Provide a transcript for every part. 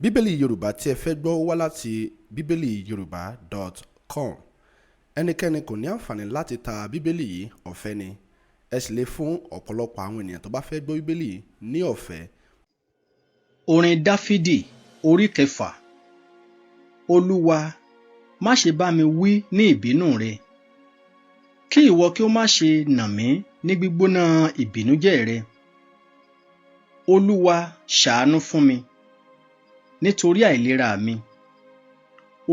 Bíbélì Yorùbá tí ẹ fẹ́ gbọ́ wá láti bibeliyoruba.com. Ẹnikẹ́ni kò ní àǹfààní láti ta bíbélì yìí, ọ̀fẹ́ ni. Ẹ sì lè fún ọ̀pọ̀lọpọ̀ àwọn ènìyàn tó bá fẹ́ gbọ́ bíbélì ní ọ̀fẹ́. Orin Dafidi orí 6. Olúwa, má ṣe bá mi wí ní ìbínú rẹ, kí ìwọ kí ó má ṣe nà mí ní gbígbóná ìbínújẹ́ rẹ. Olúwa, ṣàánú fún mi nítorí àìlera mi.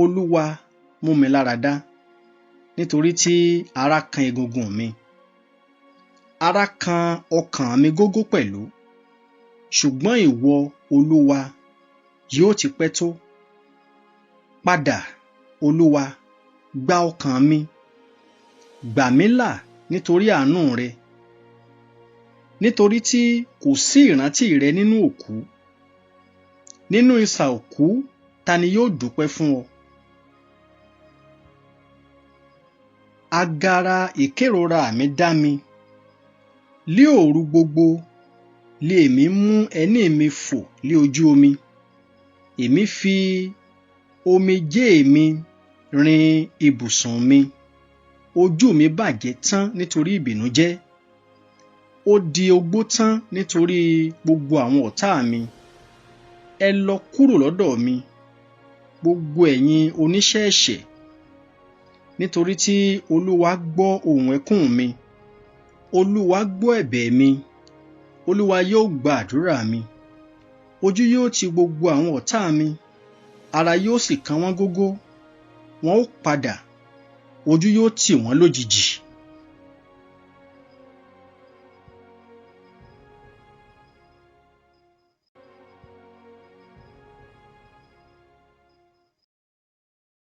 Olúwa, mú mi lára dá nítorí tí ara kan egungun mi. Ara kan ọkàn mi gógó pẹ̀lú. Ṣùgbọ́n ìwọ, Olúwa, yóò ti pẹ́ tó. Padà, Olúwa, gba ọkàn mi. Gbà mí là nítorí àánú rẹ. Nítorí tí kò sí ìrántí rẹ nínú òkú. Nínú isà òkú, ta ni yóò dúpẹ́ fún ọ? Agara ìkérora mi dá mi. Lí òru gbogbo, lé èmi mú ẹní mi fò lé ojú omi. Èmi fi omijé mi rin ibùsùn mi. Ojú mi bàjẹ́ tán nítorí ìbìnújẹ́. Ó di ogbó tán nítorí gbogbo àwọn ọ̀tá mi. Ẹ lọ kúrò lọ́dọ̀ mi, gbogbo ẹ̀yin oníṣẹ́ ẹ̀ṣẹ̀. Nítorí tí Olúwa gbọ́ ohùn ẹkún mi. Olúwa gbọ́ ẹ̀bẹ̀ mi. Olúwa yóò gba àdúrà mi. Ojú yóò ti gbogbo àwọn ọ̀tá mi. Ara yóò sì kan wọ́n gógó. Wọn ó padà. Ojú yóò tì wọ́n lójijì.